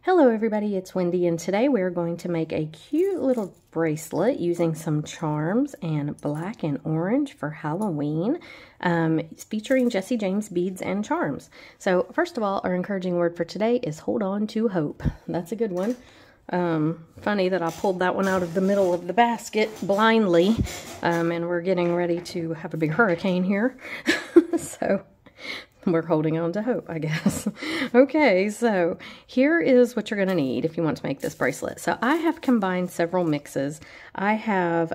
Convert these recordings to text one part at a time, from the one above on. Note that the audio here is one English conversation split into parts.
Hello everybody, it's Wendy, and today we're going to make a cute little bracelet using some charms and black and orange for Halloween. It's featuring Jesse James beads and charms. So first of all, our encouraging word for today is hold on to hope. That's a good one. Funny that I pulled that one out of the middle of the basket blindly, and we're getting ready to have a big hurricane here. So we're holding on to hope, I guess. Okay, so here is what you're going to need if you want to make this bracelet. So I have combined several mixes. I have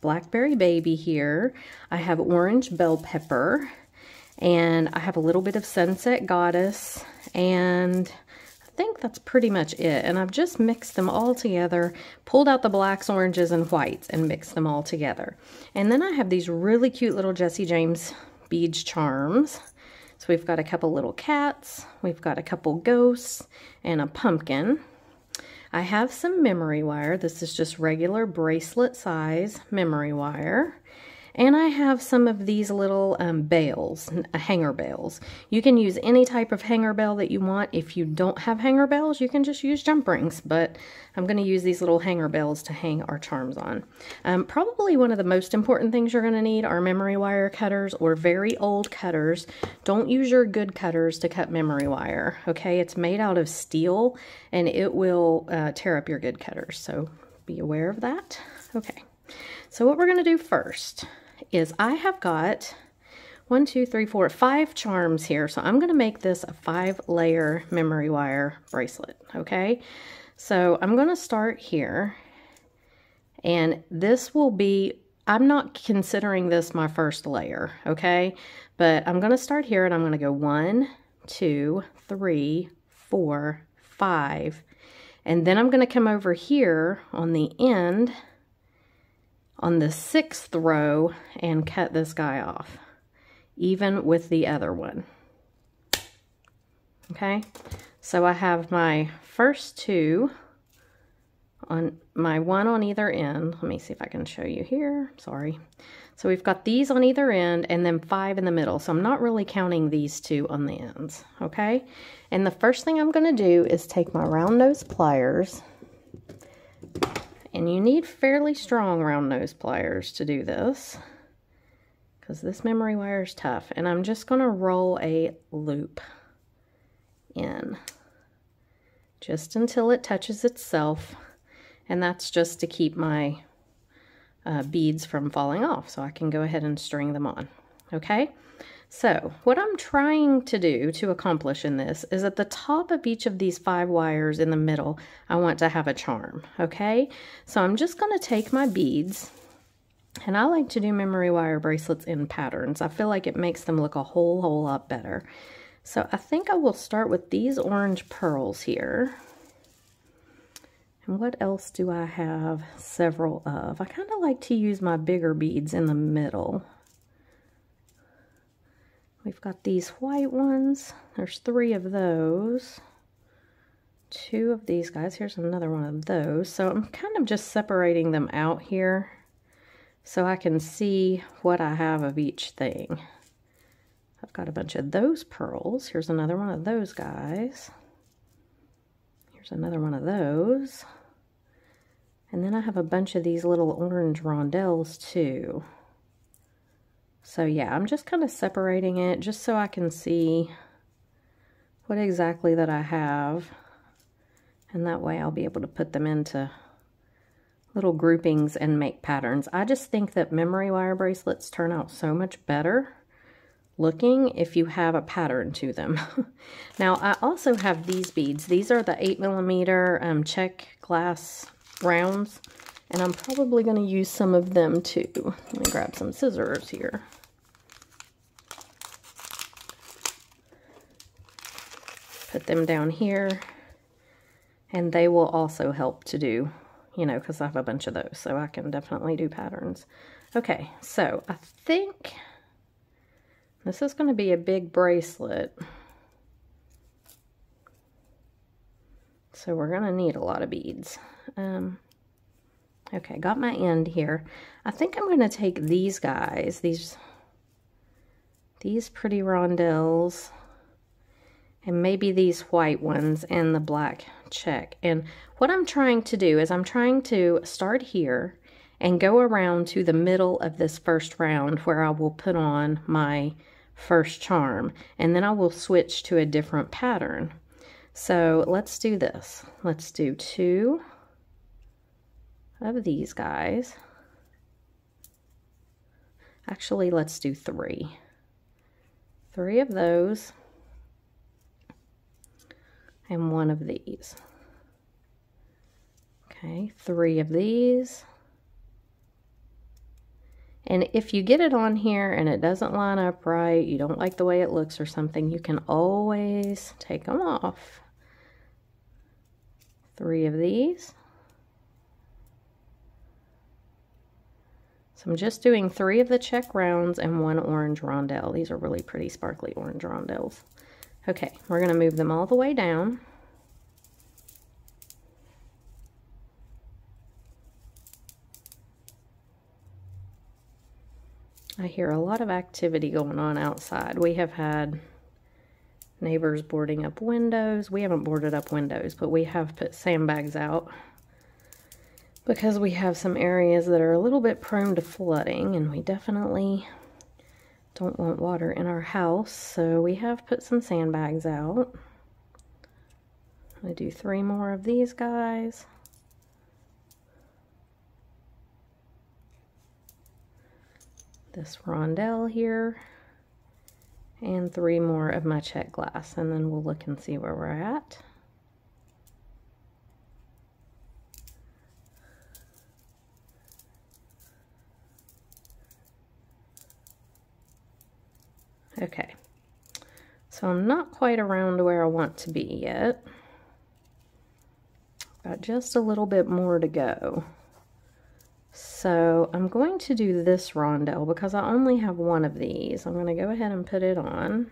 blackberry baby here. I have orange bell pepper. And I have a little bit of sunset goddess. And I think that's pretty much it. And I've just mixed them all together, pulled out the blacks, oranges, and whites, and mixed them all together. And then I have these really cute little Jesse James beads charms. So we've got a couple little cats, we've got a couple ghosts, and a pumpkin. I have some memory wire. This is just regular bracelet size memory wire. And I have some of these little bells, hanger bells. You can use any type of hanger bell that you want. If you don't have hanger bells, you can just use jump rings. But I'm going to use these little hanger bells to hang our charms on. Probably one of the most important things you're going to need are memory wire cutters or very old cutters. Don't use your good cutters to cut memory wire, okay? It's made out of steel and it will tear up your good cutters. So be aware of that. Okay, so what we're going to do first is I have got 1, 2, 3, 4, 5 charms here. So I'm going to make this a 5-layer memory wire bracelet, okay? So I'm going to start here, and this will be, I'm not considering this my first layer, okay? But I'm going to start here, and I'm going to go 1, 2, 3, 4, 5, and then I'm going to come over here on the end on the 6th row and cut this guy off, even with the other one. Okay, so I have my first 2 on my 1 on either end. Let me see if I can show you here. Sorry. So we've got these on either end and then 5 in the middle. So I'm not really counting these 2 on the ends. Okay, and the first thing I'm going to do is take my round nose pliers. And you need fairly strong round nose pliers to do this, because this memory wire is tough. And I'm just going to roll a loop in just until it touches itself. And that's just to keep my beads from falling off, so I can go ahead and string them on. Okay, so what I'm trying to do to accomplish in this is at the top of each of these 5 wires in the middle, I want to have a charm, okay? So I'm just going to take my beads, and I like to do memory wire bracelets in patterns. I feel like it makes them look a whole lot better. So I think I will start with these orange pearls here. And what else do I have several of? I kind of like to use my bigger beads in the middle. We've got these white ones. There's 3 of those. 2 of these guys. Here's another one of those. So I'm kind of just separating them out here so I can see what I have of each thing. I've got a bunch of those pearls. Here's another one of those guys. Here's another one of those. And then I have a bunch of these little orange rondelles too. So yeah, I'm just kind of separating it just so I can see what exactly that I have. And that way I'll be able to put them into little groupings and make patterns. I just think that memory wire bracelets turn out so much better looking if you have a pattern to them. Now I also have these beads. These are the 8mm check glass rounds. And I'm probably going to use some of them too. Let me grab some scissors here. Put them down here. And they will also help to do, you know, because I have a bunch of those. So I can definitely do patterns. Okay, so I think this is going to be a big bracelet. So we're going to need a lot of beads. Okay, got my end here. I think I'm going to take these guys, these pretty rondelles, and maybe these white ones and the black check. And what I'm trying to do is I'm trying to start here and go around to the middle of this first round where I will put on my first charm, and then I will switch to a different pattern. So let's do this. Let's do 2 of these guys. Actually, let's do 3. 3 of those and 1 of these. Okay, 3 of these. And if you get it on here and it doesn't line up right, you don't like the way it looks or something, you can always take them off. 3 of these. So I'm just doing 3 of the check rounds and 1 orange rondelle. These are really pretty sparkly orange rondelles. Okay, we're going to move them all the way down. I hear a lot of activity going on outside. We have had neighbors boarding up windows. We haven't boarded up windows, but we have put sandbags out because we have some areas that are a little bit prone to flooding, and we definitely don't want water in our house, so we have put some sandbags out. I'm going to do 3 more of these guys. This rondelle here, and 3 more of my check glass, and then we'll look and see where we're at. Okay, so I'm not quite around to where I want to be yet. Got just a little bit more to go. So I'm going to do this rondelle because I only have 1 of these. I'm going to go ahead and put it on.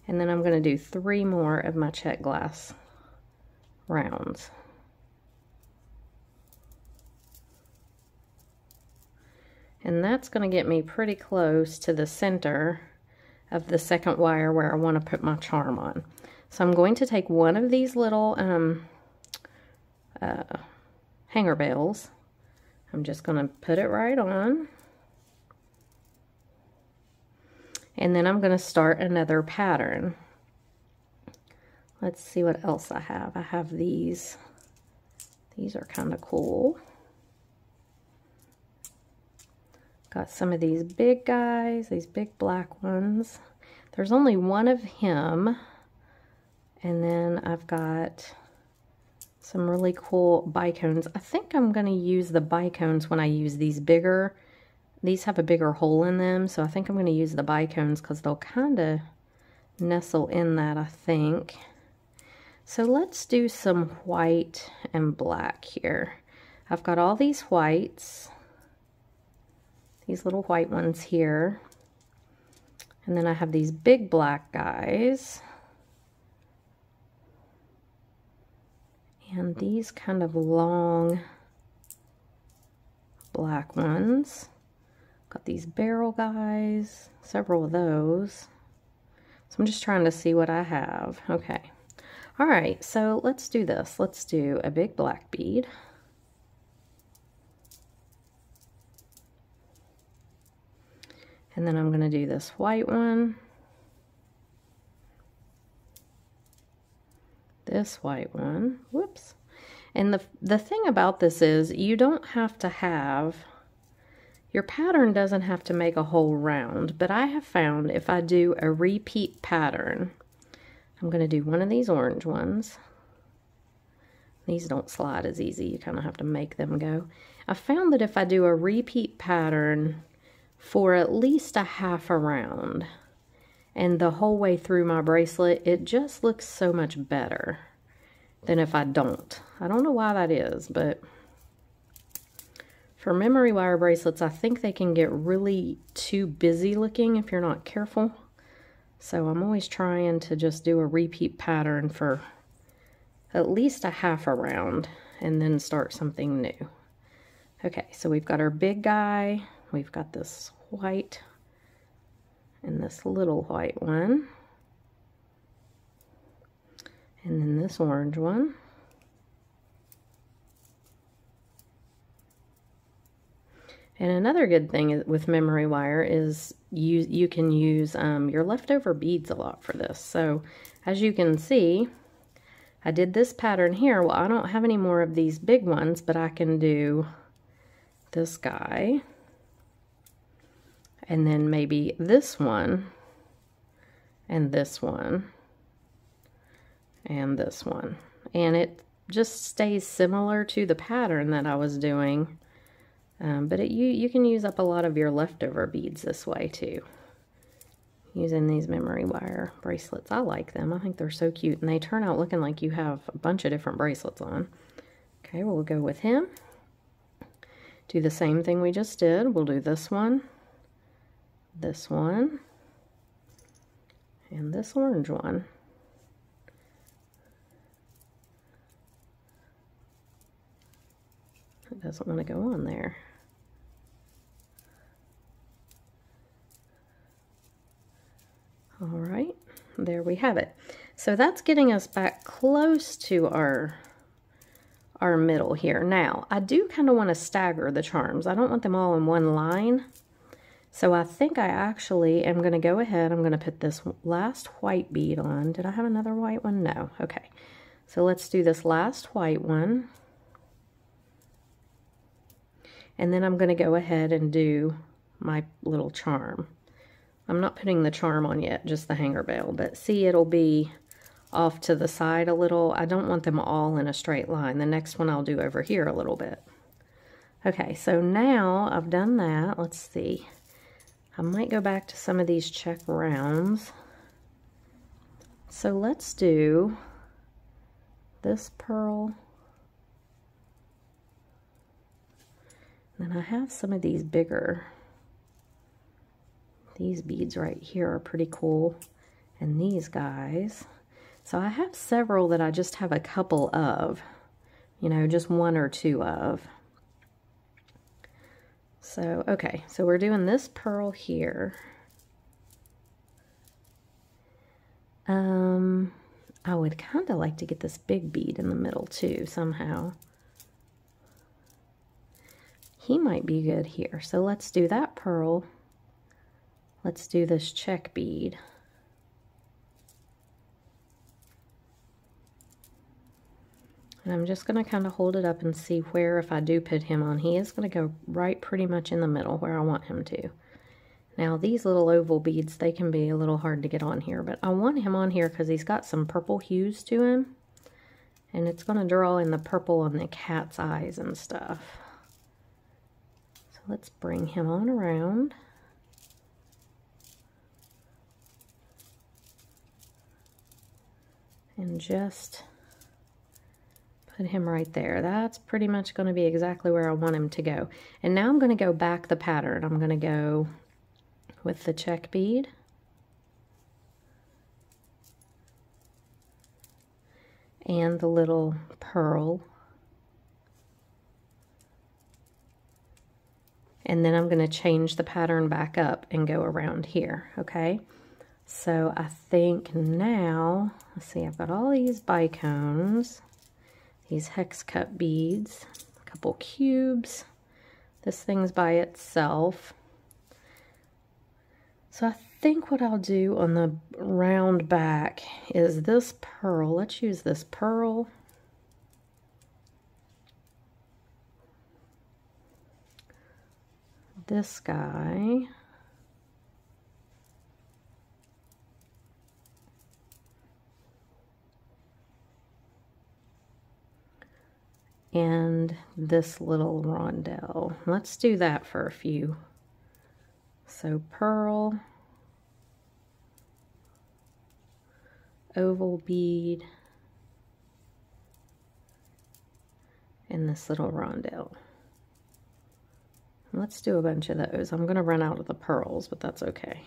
And then I'm going to do 3 more of my check glass rounds. And that's going to get me pretty close to the center of the second wire where I want to put my charm on. So I'm going to take 1 of these little hanger bells. I'm just going to put it right on. And then I'm going to start another pattern. Let's see what else I have. I have these. These are kind of cool. Got some of these big guys, these big black ones. There's only 1 of him. And then I've got some really cool bicones. I think I'm going to use the bicones when I use these bigger. These have a bigger hole in them, so I think I'm going to use the bicones because they'll kind of nestle in that, I think. So let's do some white and black here. I've got all these whites, these little white ones here, and then I have these big black guys. And these kind of long black ones. Got these barrel guys, several of those. So I'm just trying to see what I have. Okay. All right, so let's do this. Let's do a big black bead. And then I'm going to do this white one. This white one, whoops. And the thing about this is you don't have to have, your pattern doesn't have to make a whole round, but I have found if I do a repeat pattern, I'm going to do 1 of these orange ones. These don't slide as easy, you kind of have to make them go. I found that if I do a repeat pattern for at least a half a round, and the whole way through my bracelet, it just looks so much better than if I don't. I don't know why that is, but for memory wire bracelets, I think they can get really too busy looking if you're not careful. So I'm always trying to just do a repeat pattern for at least a half a round and then start something new. Okay, so we've got our big guy, we've got this white and this little white one. And then this orange one. And another good thing with memory wire is you can use your leftover beads a lot for this. So as you can see, I did this pattern here. Well, I don't have any more of these big ones, but I can do this guy. And then maybe this one, and this one, and this one. And it just stays similar to the pattern that I was doing. But you can use up a lot of your leftover beads this way too, using these memory wire bracelets. I like them. I think they're so cute, and they turn out looking like you have a bunch of different bracelets on. Okay, we'll go with him. Do the same thing we just did. We'll do this one, and this orange one. It doesn't want to go on there. All right, there we have it. So that's getting us back close to our middle here. Now, I do kind of want to stagger the charms. I don't want them all in one line. So I think I actually am going to go ahead. I'm going to put this last white bead on. Did I have another white one? No. Okay. So let's do this last white one. And then I'm going to go ahead and do my little charm. I'm not putting the charm on yet, just the hanger bell, but see, it'll be off to the side a little. I don't want them all in a straight line. The next one I'll do over here a little bit. Okay, so now I've done that. Let's see. I might go back to some of these check rounds. So let's do this pearl. Then I have some of these bigger. These beads right here are pretty cool. And these guys. So I have several that I just have a couple of. You know, just one or two of. So, okay. So we're doing this pearl here. I would kind of like to get this big bead in the middle too, somehow. He might be good here. So let's do that pearl. Let's do this check bead. And I'm just going to kind of hold it up and see where, if I do put him on, he is going to go right pretty much in the middle where I want him to. Now these little oval beads, they can be a little hard to get on here, but I want him on here because he's got some purple hues to him. And it's going to draw in the purple on the cat's eyes and stuff. So let's bring him on around. And just put him right there. That's pretty much going to be exactly where I want him to go. And now I'm going to go back the pattern. I'm going to go with the check bead. And the little pearl. And then I'm going to change the pattern back up and go around here, okay? So I think now, let's see, I've got all these bicones, these hex cut beads, a couple cubes. This thing's by itself. So I think what I'll do on the round back is this pearl. Let's use this pearl. This guy. And this little rondelle. Let's do that for a few. So pearl, oval bead, and this little rondelle. Let's do a bunch of those. I'm going to run out of the pearls, but that's okay.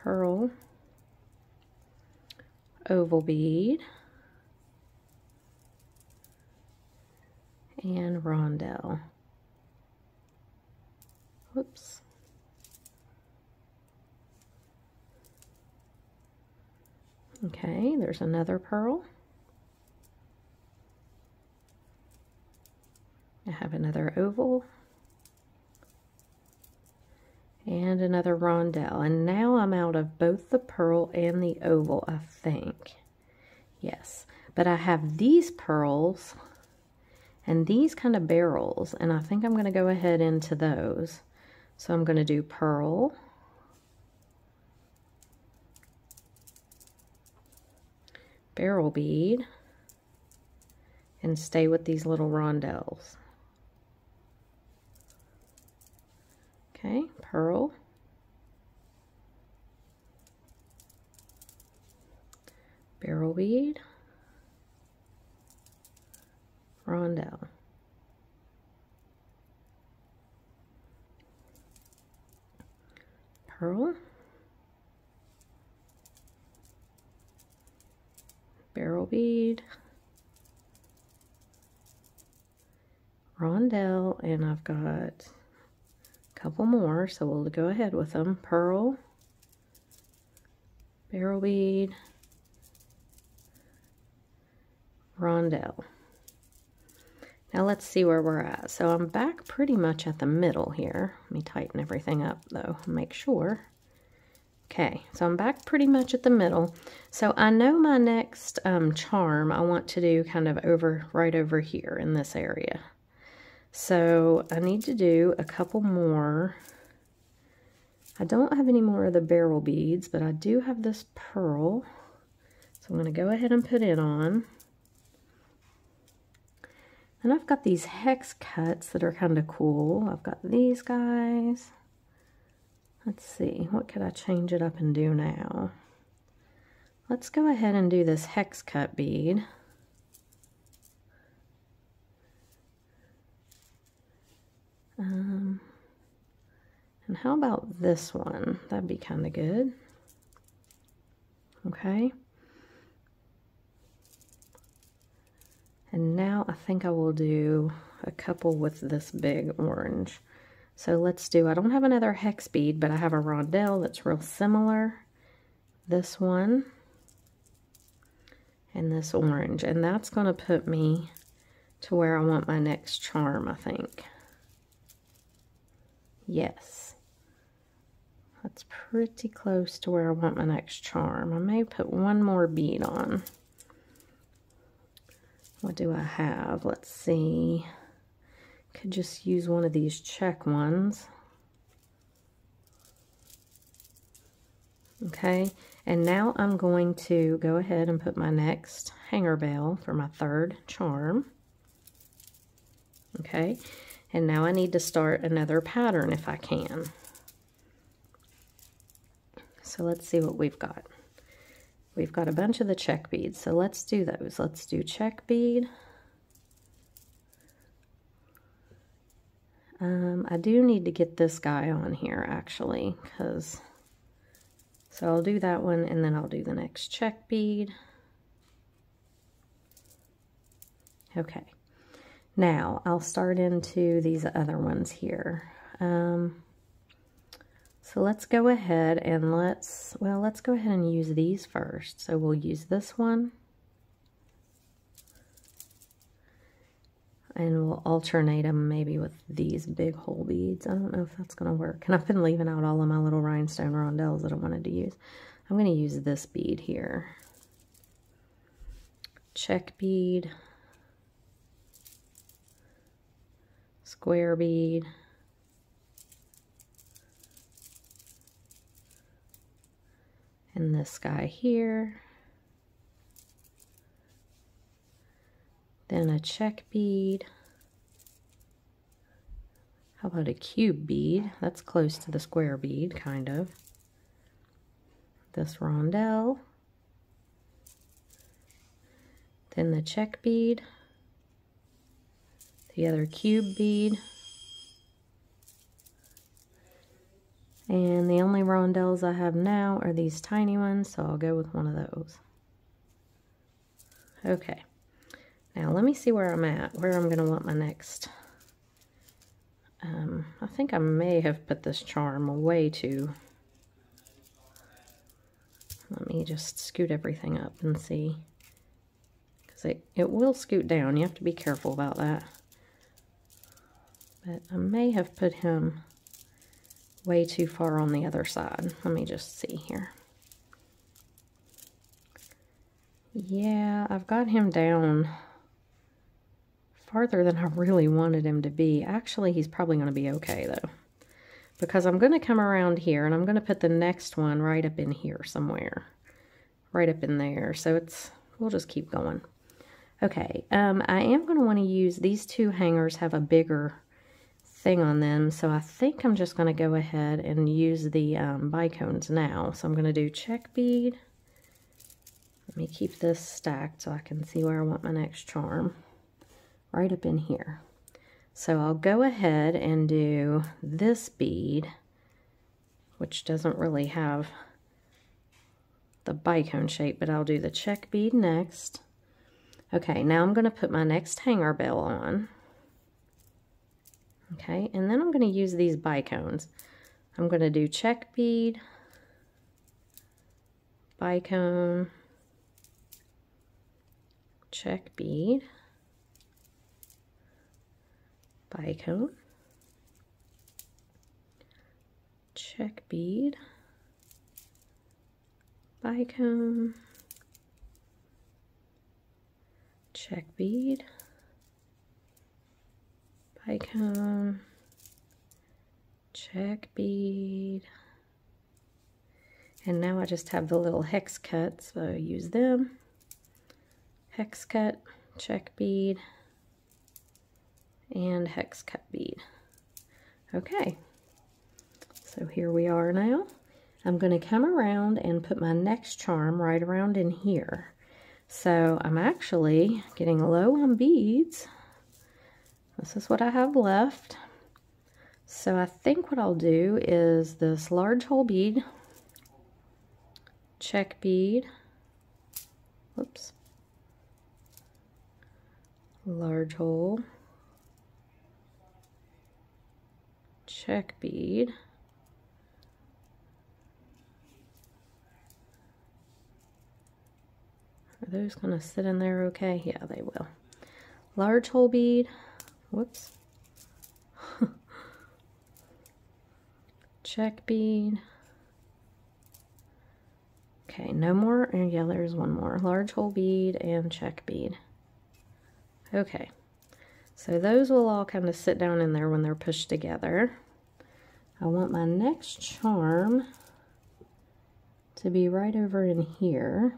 Pearl, oval bead, and rondelle. Whoops. Okay, there's another pearl. have another oval. And another rondelle. And now I'm out of both the pearl and the oval, I think. Yes. But I have these pearls and these kind of barrels, and I think I'm going to go ahead into those. So I'm going to do pearl, barrel bead, and stay with these little rondelles. Okay, pearl, barrel bead, rondelle, pearl, barrel bead, rondelle, and I've got a couple more, so we'll go ahead with them. Pearl, barrel bead, rondelle. Now let's see where we're at. So I'm back pretty much at the middle here. Let me tighten everything up though, make sure. Okay, so I'm back pretty much at the middle. So I know my next charm I want to do kind of right over here in this area. So I need to do a couple more. I don't have any more of the barrel beads, but I do have this pearl. So I'm going to go ahead and put it on. And I've got these hex cuts that are kind of cool. I've got these guys. Let's see, what could I change it up and do now? Let's go ahead and do this hex cut bead. And how about this one? That'd be kind of good. Okay. And now I think I will do a couple with this big orange. So let's do, I don't have another hex bead, but I have a rondelle that's real similar. This one. And this orange. And that's going to put me to where I want my next charm, I think. Yes. That's pretty close to where I want my next charm. I may put one more bead on. What do I have? Let's see. Could just use one of these check ones. Okay, and now I'm going to go ahead and put my next hanger bell for my third charm. Okay, and now I need to start another pattern if I can. So let's see what we've got. We've got a bunch of the check beads, so let's do those. Let's do check bead. I do need to get this guy on here actually, because so I'll do that one and then I'll do the next check bead. Okay, now I'll start into these other ones here. So let's go ahead and let's go ahead and use these first. So we'll use this one. And we'll alternate them maybe with these big hole beads. I don't know if that's going to work. And I've been leaving out all of my little rhinestone rondelles that I wanted to use. I'm going to use this bead here. Check bead. Square bead. And this guy here. Then a check bead. How about a cube bead? That's close to the square bead, kind of. This rondelle. Then the check bead. The other cube bead. And the only rondelles I have now are these tiny ones, so I'll go with one of those. Okay. Now let me see where I'm at, where I'm going to want my next. I think I may have put this charm way too. Let me just scoot everything up and see. Because it will scoot down. You have to be careful about that. but I may have put him way too far on the other side. Let me just see here. Yeah, I've got him down farther than I really wanted him to be. Actually, he's probably going to be okay though, because I'm going to come around here and I'm going to put the next one right up in here somewhere, right up in there. So we'll just keep going. Okay, I am going to want to use, these two hangers have a bigger thing on them, so I think I'm just going to go ahead and use the bicones now. So I'm going to do check bead. Let me keep this stacked so I can see where I want my next charm. Right up in here. So I'll go ahead and do this bead, which doesn't really have the bicone shape, but I'll do the check bead next. Okay, now I'm going to put my next hanger bell on. Okay, and then I'm going to use these bicones. I'm going to do check bead, bicone, check bead, bicone, check bead, bicone, check bead, bicone, check bead, and now I just have the little hex cuts, so I use them. Hex cut, check bead, and hex cut bead. Okay, so here we are now. I'm going to come around and put my next charm right around in here. So I'm actually getting low on beads. This is what I have left. So I think what I'll do is this large hole bead, check bead, whoops, large hole, check bead, are those going to sit in there okay? Yeah, they will. Large hole bead, whoops, check bead. Okay, no more, yeah, there's one more. Large hole bead and check bead. Okay, so those will all kind of sit down in there when they're pushed together. I want my next charm to be right over in here.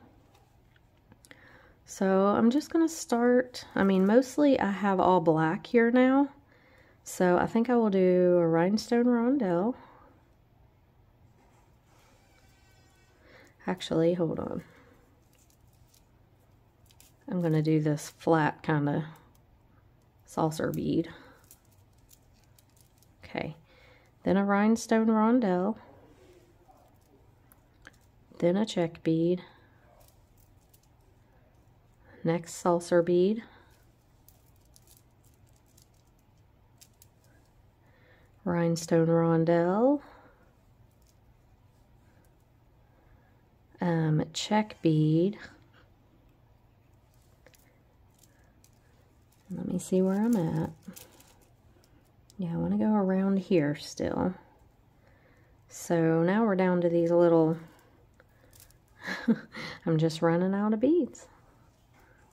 So I'm just going to start, I mean, mostly I have all black here now. So I think I will do a rhinestone rondelle. Actually, hold on. I'm going to do this flat kind of saucer bead. Okay, then a rhinestone rondelle, then a check bead, next saucer bead, rhinestone rondelle, check bead. Let me see where I'm at. Yeah, I want to go around here still. So now we're down to these little, I'm just running out of beads.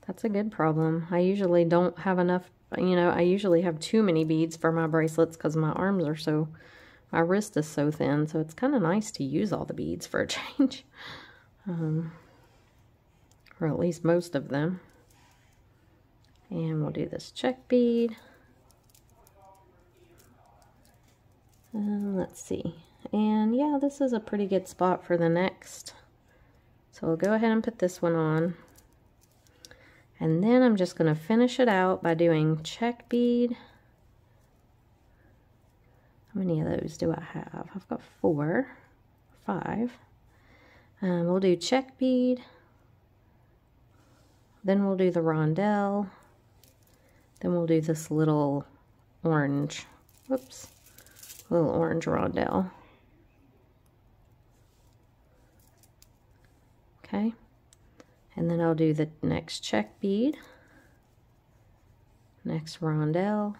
That's a good problem. I usually don't have enough, you know, I usually have too many beads for my bracelets because my arms are so, my wrist is so thin, so it's kind of nice to use all the beads for a change. Or at least most of them. And we'll do this check bead. Let's see. And yeah, this is a pretty good spot for the next. So we'll go ahead and put this one on. And then I'm just going to finish it out by doing check bead. How many of those do I have? I've got 4, 5. We'll do check bead. Then we'll do the rondelle. Then we'll do this little orange, whoops, little orange rondelle. Okay, and then I'll do the next check bead, next rondelle,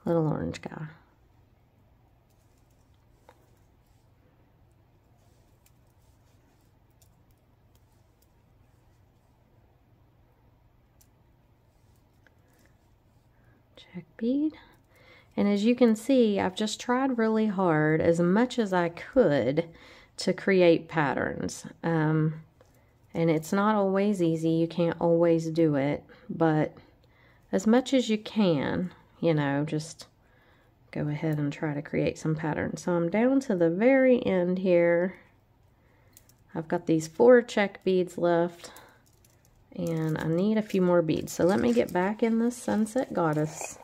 little orange guy. Check bead. And as you can see, I've just tried really hard, as much as I could, to create patterns. And it's not always easy. You can't always do it, but as much as you can, you know, just go ahead and try to create some patterns. So I'm down to the very end here. I've got these 4 check beads left, and I need a few more beads. So let me get back in this Sunset Goddess.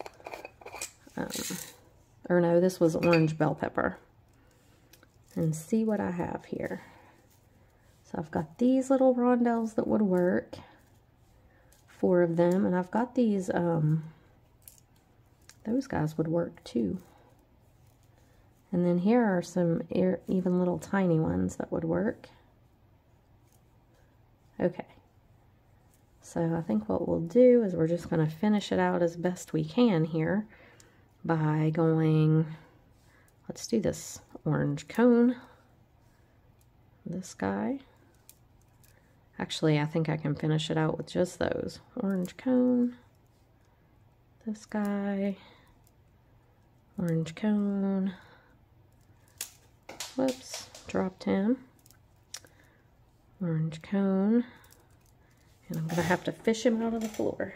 Or no, this was orange bell pepper. And see what I have here. So I've got these little rondelles that would work. 4 of them. And I've got these, those guys would work too. And then here are some even little tiny ones that would work. Okay. So I think what we'll do is we're just going to finish it out as best we can here by going, let's do this orange cone, this guy. Actually, I think I can finish it out with just those. Orange cone, this guy, orange cone, whoops, dropped him, orange cone, and I'm gonna have to fish him out of the floor.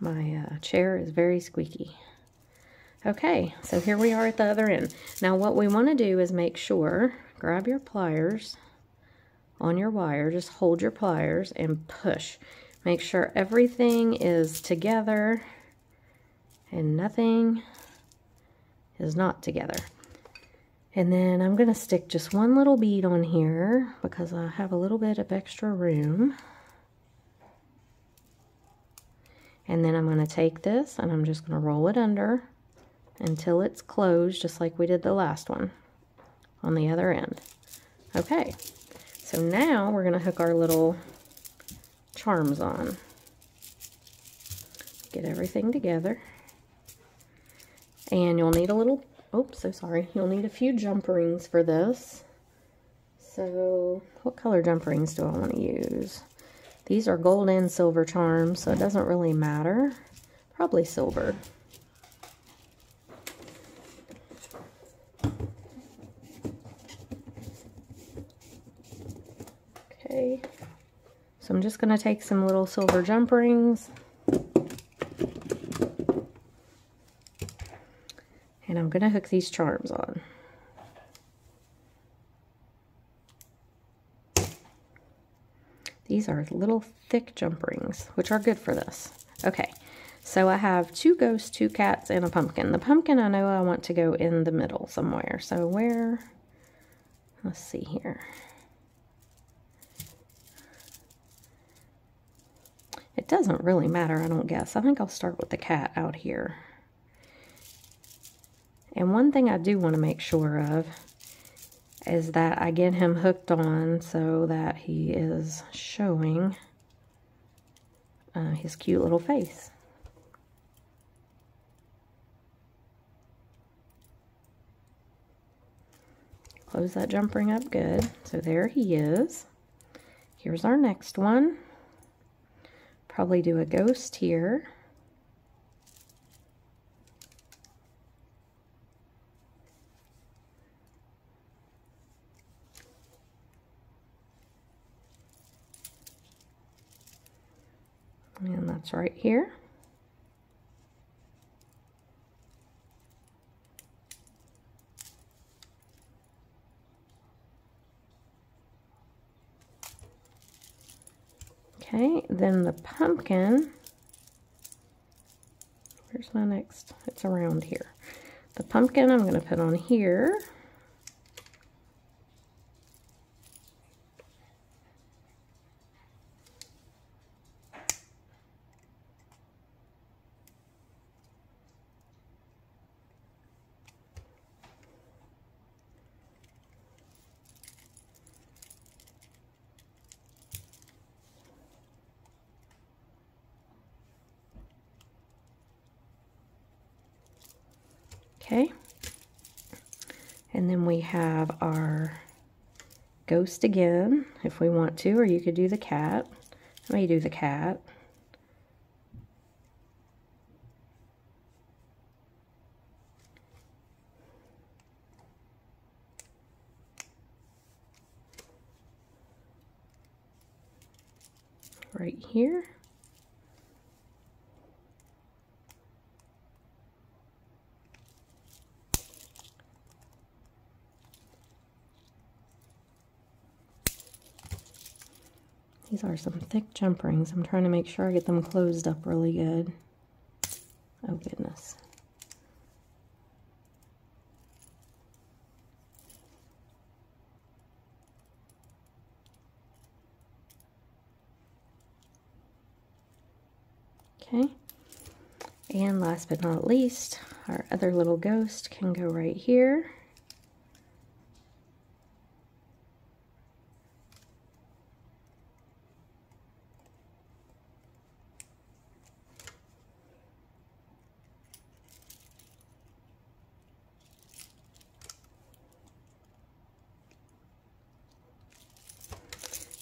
My chair is very squeaky. Okay, so here we are at the other end. Now what we want to do is make sure, grab your pliers on your wire, just hold your pliers and push. Make sure everything is together and nothing is not together. And then I'm going to stick just one little bead on here because I have a little bit of extra room. And then I'm going to take this and I'm just going to roll it under until it's closed, just like we did the last one on the other end. Okay, so now we're going to hook our little charms on. Get everything together. And you'll need a little, oops, so sorry. You'll need a few jump rings for this. So what color jump rings do I want to use? These are gold and silver charms, so it doesn't really matter. Probably silver. Okay, so I'm just going to take some little silver jump rings. And I'm going to hook these charms on. These are little thick jump rings, which are good for this. Okay, so I have 2 ghosts, 2 cats, and a pumpkin. The pumpkin I know I want to go in the middle somewhere. So where, let's see here. It doesn't really matter, I don't guess. I think I'll start with the cat out here. And one thing I do want to make sure of is that I get him hooked on so that he is showing his cute little face. Close that jump ring up good. So there he is. Here's our next one. Probably do a ghost here. And that's right here. Okay, then the pumpkin, where's my next? It's around here. The pumpkin I'm going to put on here. And then we have our ghost again, if we want to, or you could do the cat. Let me do the cat. Right here. These are some thick jump rings. I'm trying to make sure I get them closed up really good. Oh goodness. Okay. And last but not least, our other little ghost can go right here.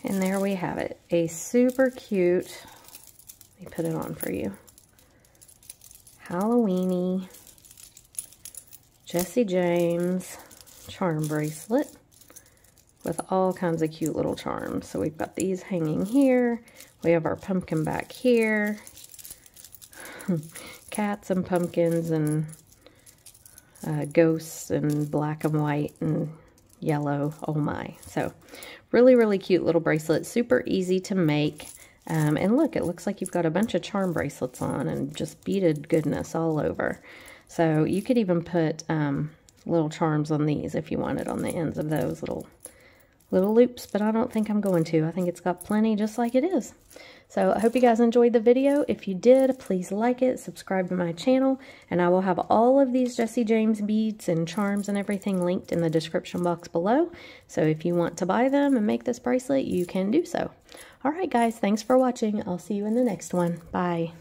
And there we have it, a super cute, let me put it on for you, Halloweeny Jesse James charm bracelet with all kinds of cute little charms. So we've got these hanging here, we have our pumpkin back here, cats and pumpkins and ghosts and black and white and yellow, oh my. So really, really cute little bracelet, super easy to make. And look, it looks like you've got a bunch of charm bracelets on and just beaded goodness all over. So you could even put little charms on these if you wanted on the ends of those little loops, but I don't think I'm going to. I think it's got plenty just like it is. So I hope you guys enjoyed the video. If you did, please like it, subscribe to my channel, and I will have all of these Jesse James beads and charms and everything linked in the description box below. So if you want to buy them and make this bracelet, you can do so. All right, guys, thanks for watching. I'll see you in the next one. Bye.